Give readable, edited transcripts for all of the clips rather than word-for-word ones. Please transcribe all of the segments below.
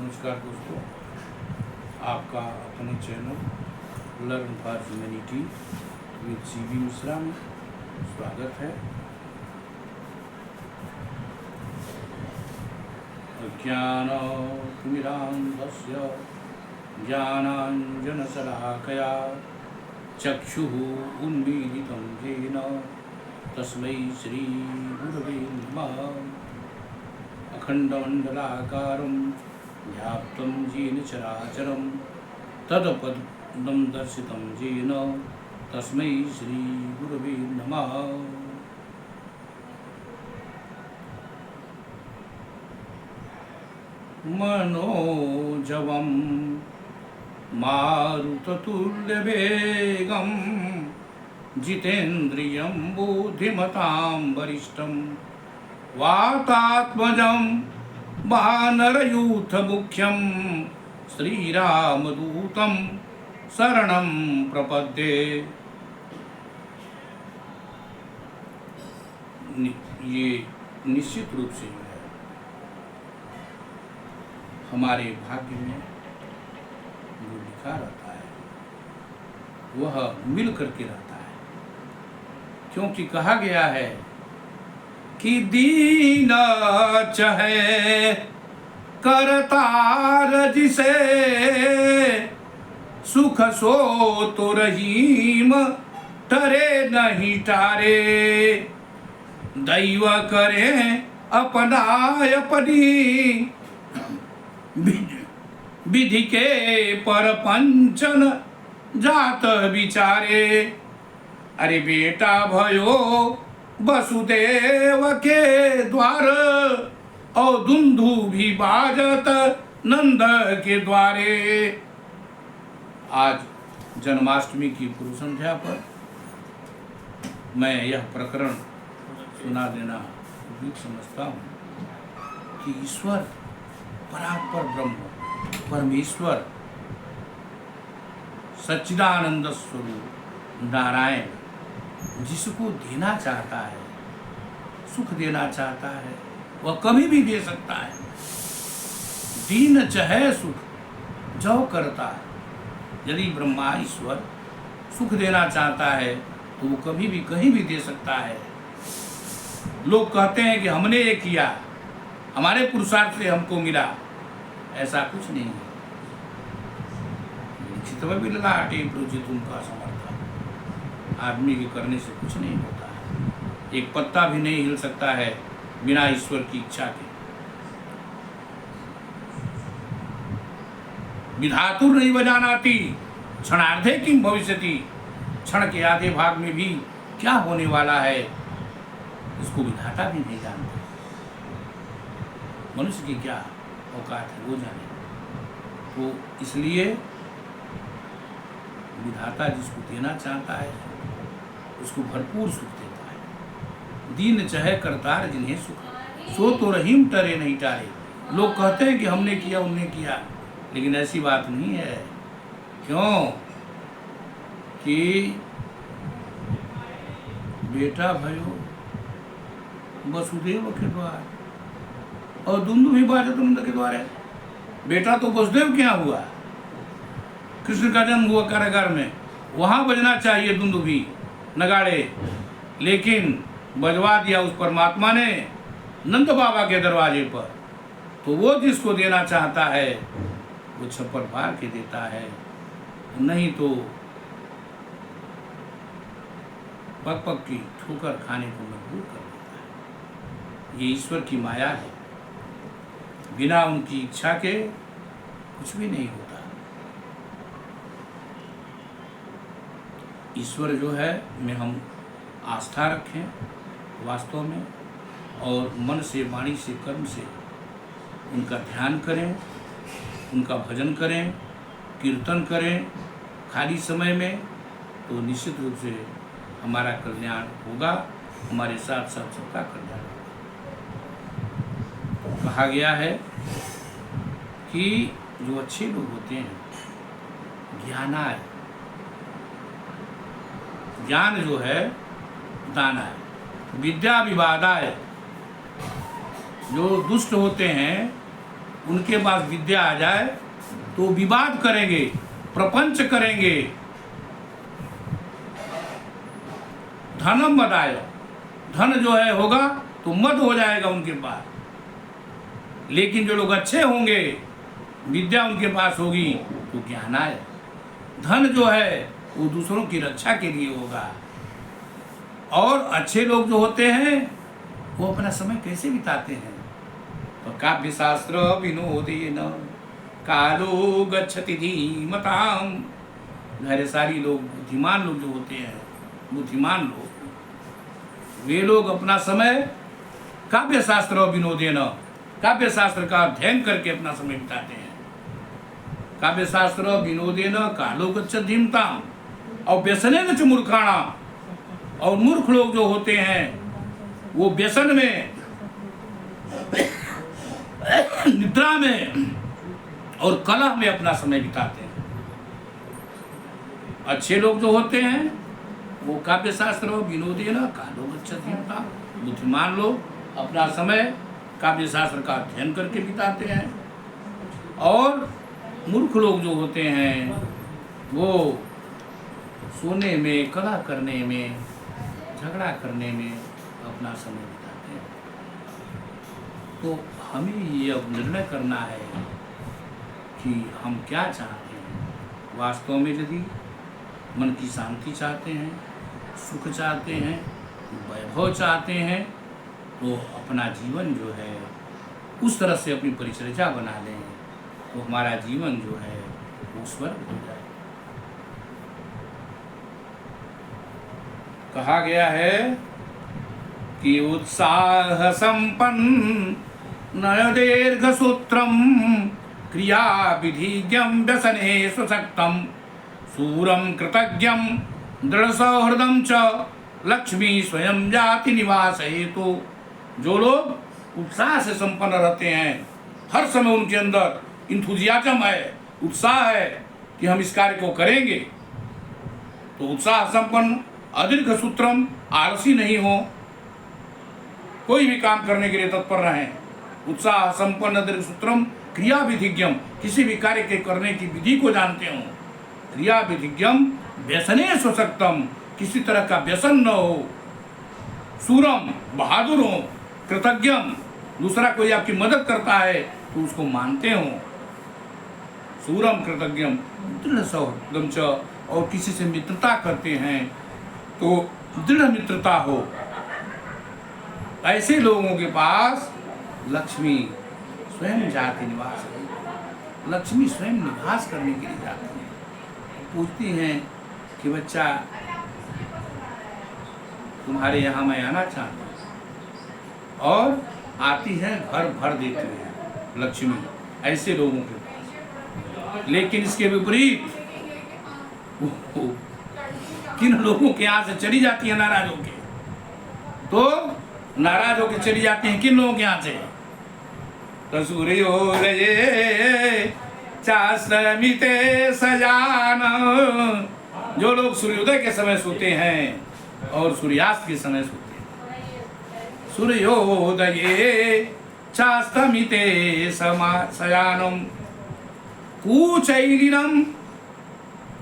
नमस्कार दोस्तों, आपका अपने channel learn for humanity with CV Mishra में स्वागत है। अज्ञानतिमिरान्धस्य ज्ञानाञ्जनशलाकया चक्षुः उन्मीलितं येन तस्मै श्रीगुरवे नमः। अखण्डमण्डलाकारं व्याप्तं येन चराचरं तत्पदं दर्शितं येन तस्मै श्रीगुरवे नमः। मनोजवं मारुततुल्यवेगं जितेन्द्रियं बुद्धिमतां वरिष्ठं वातात्मजं वानरयूथमुख्यं श्रीरामदूतं शरणं प्रपद्ये। ये निश्चित रूप से जो है हमारे भाग्य में जो लिखा रहता है वह मिल करके रहता है, क्योंकि कहा गया है कि दीन चाहे करतार जिसे सुख सो तो रहीम टरे नहीं टारे। दैव करे अपना अपनी विधि के पर पंचन जात विचारे। अरे बेटा भयो वसुदेव के द्वार और दुंदु भी बाजत नंद के द्वारे। आज जन्माष्टमी की पूर्व संध्या पर मैं यह प्रकरण सुना देना उपयुक्त समझता हूँ कि ईश्वर परात्पर ब्रह्म परमेश्वर सच्चिदानंद स्वरूप नारायण जिसको देना चाहता है, सुख देना चाहता है, वह कभी भी दे सकता है। दीन चाहे सुख जो करता है। यदि ब्रह्मा ईश्वर सुख देना चाहता है तो वो कभी भी कहीं भी दे सकता है। लोग कहते हैं कि हमने ये किया, हमारे पुरुषार्थ से हमको मिला, ऐसा कुछ नहीं है। लिखित में भी ललाटे प्रोजित उनका समर्थन, आदमी के करने से कुछ नहीं होता है। एक पत्ता भी नहीं हिल सकता है बिना ईश्वर की इच्छा के। विधातुर नहीं बजानाती क्षणार्धे किम भविष्यति। क्षण के आधे भाग में भी क्या होने वाला है इसको विधाता भी नहीं जानता। मनुष्य की क्या औकात है वो जाने। तो इसलिए विधाता जिसको देना चाहता है उसको भरपूर सुख देता है। दीन चाहे करतार जिन्हें सुख सो तो रहीम टरे नहीं टारे। लोग कहते हैं कि हमने किया उनने किया, लेकिन ऐसी बात नहीं है। क्यों कि बेटा भयो वसुदेव के द्वार और दुंदु भी बाजत नंद के द्वार है। बेटा तो वसुदेव के यहाँ हुआ, कृष्ण का जन्म हुआ कारागार में, वहां बजना चाहिए दुंदु भी नगाड़े, लेकिन बजवा दिया उस परमात्मा ने नंद बाबा के दरवाजे पर। तो वो जिसको देना चाहता है वो छप्पर फाड़ के देता है, नहीं तो पक पक की ठोकर खाने को मजबूर कर देता है। ये ईश्वर की माया है, बिना उनकी इच्छा के कुछ भी नहीं होता। ईश्वर जो है में हम आस्था रखें वास्तव में, और मन से वाणी से कर्म से उनका ध्यान करें, उनका भजन करें, कीर्तन करें खाली समय में, तो निश्चित रूप से हमारा कल्याण होगा, हमारे साथ साथ सबका कल्याण होगा। कहा गया है कि जो अच्छे लोग होते हैं ज्ञानाय, ज्ञान जो है दाना है, विद्या विवादाय। जो दुष्ट होते हैं उनके पास विद्या आ जाए तो विवाद करेंगे, प्रपंच करेंगे। धनम मदाय, धन जो है होगा तो मद हो जाएगा उनके पास। लेकिन जो लोग अच्छे होंगे, विद्या उनके पास होगी तो ज्ञान आए। धन जो है वो दूसरों की रक्षा के लिए होगा। और अच्छे लोग जो होते हैं वो अपना समय कैसे बिताते हैं? तो काव्य शास्त्र विनोदेन कालो गच्छति धीमताम। धैर्यशाली लोग, बुद्धिमान लोग जो होते हैं, बुद्धिमान लोग, वे लोग अपना समय काव्य शास्त्र विनोदेन, काव्य शास्त्र का अध्ययन करके अपना समय बिताते हैं। काव्य शास्त्र विनोदेन कालो गच्छति धीमताम। और व्यसनेन च मूर्खाणाम, और मूर्ख लोग जो होते हैं वो व्यसन में, निद्रा में और कलह में अपना समय बिताते हैं। अच्छे लोग जो होते हैं वो काव्य शास्त्र विनोदेन कालो गच्छति धीमताम। बुद्धिमान लोग अपना समय काव्य शास्त्र का अध्ययन करके बिताते हैं। और मूर्ख लोग जो होते हैं वो सोने में, कलह करने में, झगड़ा करने में अपना समय बिताते हैं। तो हमें ये अब निर्णय करना है कि हम क्या चाहते हैं। वास्तव में यदि मन की शांति चाहते हैं, सुख चाहते हैं, वैभव चाहते हैं, तो अपना जीवन जो है उस तरह से अपनी परिचर्या बना लें तो हमारा जीवन जो है वो स्वर्ग हो जाए। कहा गया है कि उत्साह संपन्न नय दीर्घ सूत्रम क्रिया विधिज्ञम व्यसने सुशक्तम सूरम कृतज्ञम दृढ़ सौहृदम च लक्ष्मी स्वयं जाति निवास हेतु। तो जो लोग उत्साह से संपन्न रहते हैं, हर समय उनके अंदर इंथुजियाज्म है, उत्साह है कि हम इस कार्य को करेंगे, तो उत्साह संपन्न, अदीर्घ सूत्रम, आलसी नहीं हो, कोई भी काम करने के लिए तत्पर रहें। उत्साह संपन्न अदीर्घ सूत्रम क्रिया विधिज्ञम, किसी भी कार्य के करने की विधि को जानते हो। क्रिया विधिज्ञम व्यसने सुशक्तम, किसी तरह का व्यसन न हो। सूरम, बहादुर हो। कृतज्ञम, दूसरा कोई आपकी मदद करता है तो उसको मानते हो। सूरम कृतज्ञम दृढ़ सौहृदम च, और किसी से मित्रता करते हैं तो दृढ़ मित्रता हो। ऐसे लोगों के पास लक्ष्मी स्वयं जाति निवास है। लक्ष्मी स्वयं निवास करने के लिए जाती है। पूछती हैं कि बच्चा तुम्हारे यहाँ मैं आना चाहता हूँ, और आती है, घर भर देती है लक्ष्मी ऐसे लोगों के पास। लेकिन इसके विपरीत किन लोगों के यहाँ से चली जाती है नाराज होके, तो नाराज होके चली जाती हैं किन लोगों के यहाँ से? तो सूर्योदये चास्तमिते सजान, जो लोग सूर्योदय के समय सोते हैं और सूर्यास्त के समय सोते हैं। सूर्योदये चास्तमिते सजानम कूचैलिनम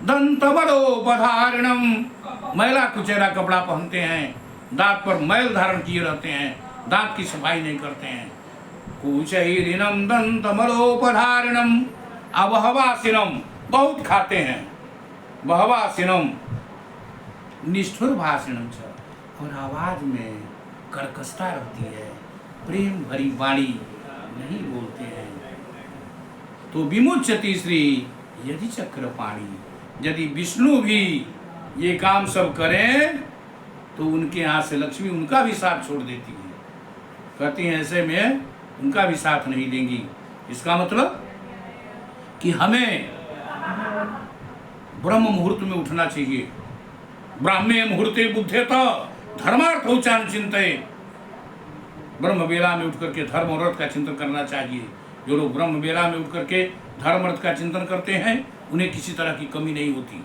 दंतबलोपधारिणम, मैला कुचैला कपड़ा पहनते हैं, दांत पर मैल धारण किए रहते हैं, दांत की सफाई नहीं करते हैं। कुचैलिनम दंतमलोपधारिणम अबहवासिनम, बहुत खाते हैं, बहवासिनम निष्ठुर भाषणम च, और आवाज में कर्कशता रहती है, प्रेम भरी वाणी नहीं बोलते हैं। तो विमुच्यति श्री यदि चक्रपाणी, यदि विष्णु भी ये काम सब करें तो उनके यहाँ से लक्ष्मी उनका भी साथ छोड़ देती है। कहती हैं ऐसे में उनका भी साथ नहीं देंगी। इसका मतलब कि हमें ब्रह्म मुहूर्त में उठना चाहिए। ब्राह्मे मुहूर्ते बुद्धेत धर्मार्थोचान चिंतये, ब्रह्म बेला में उठ करके धर्म और अर्थ का चिंतन करना चाहिए। जो लोग ब्रह्म बेला में उठ करके धर्म अर्थ का चिंतन करते हैं उन्हें किसी तरह की कमी नहीं होती।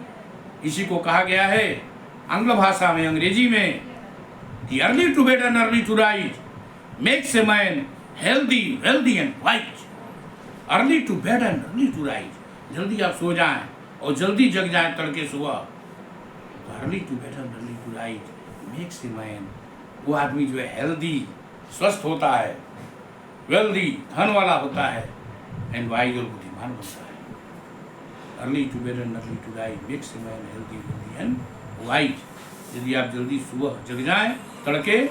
इसी को कहा गया है आंग्ल भाषा में, अंग्रेजी में, कि early to bed and early to rise makes a man healthy, wealthy and wise. Early to bed and early to rise, जल्दी आप सो जाएं और जल्दी जग जाएं तड़के सुबह। तो early to bed and early to rise makes a man, वो आदमी जो है हेल्दी, स्वस्थ होता है, वेल्दी, धन वाला होता है, एंड वाइज और बुद्धिमान बनता है। Early to bed and early to rise makes a man healthy, wealthy and wise. यदि आप जल्दी सुबह जग जाएं तड़के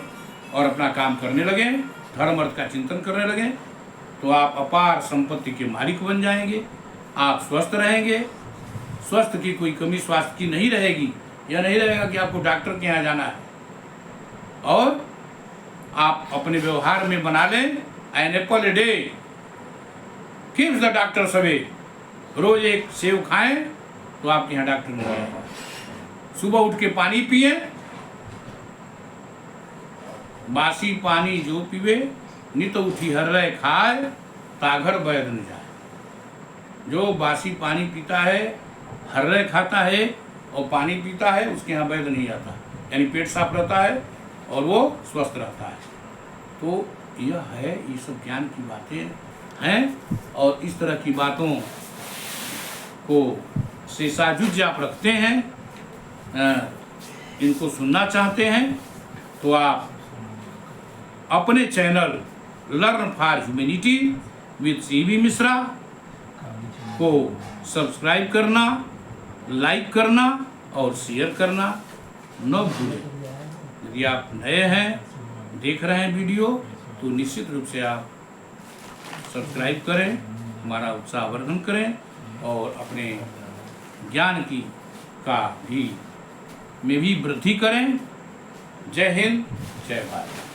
और अपना काम करने लगे, धर्म अर्थ का चिंतन करने लगे, तो आप अपार संपत्ति के मालिक बन जाएंगे। आप स्वस्थ रहेंगे, स्वस्थ की कोई कमी स्वास्थ्य की नहीं रहेगी। यह नहीं रहेगा कि आपको डॉक्टर के यहाँ जाना है। और आप अपने व्यवहार में बना लें an apple a day keeps the doctor away, रोज एक सेव खाएं तो आपके यहाँ डॉक्टर नहीं आएगा। सुबह उठ के पानी पिए, बासी पानी जो पीवे, नित उठी हर्रय खाए, ताघर वैद न जाए। जो बासी पानी पीता है, हर्रय खाता है और पानी पीता है, उसके यहाँ वैद नहीं आता, यानी पेट साफ रहता है और वो स्वस्थ रहता है। तो यह है, ये सब ज्ञान की बातें हैं। और इस तरह की बातों को शेषाजुज आप रखते हैं, इनको सुनना चाहते हैं, तो आप अपने channel learn for humanity with CV Mishra को सब्सक्राइब करना, लाइक करना और शेयर करना न भूलें। यदि आप नए हैं, देख रहे हैं वीडियो, तो निश्चित रूप से आप सब्सक्राइब करें, हमारा उत्साहवर्धन करें और अपने ज्ञान की का भी में भी वृद्धि करें। जय हिंद, जय भारत।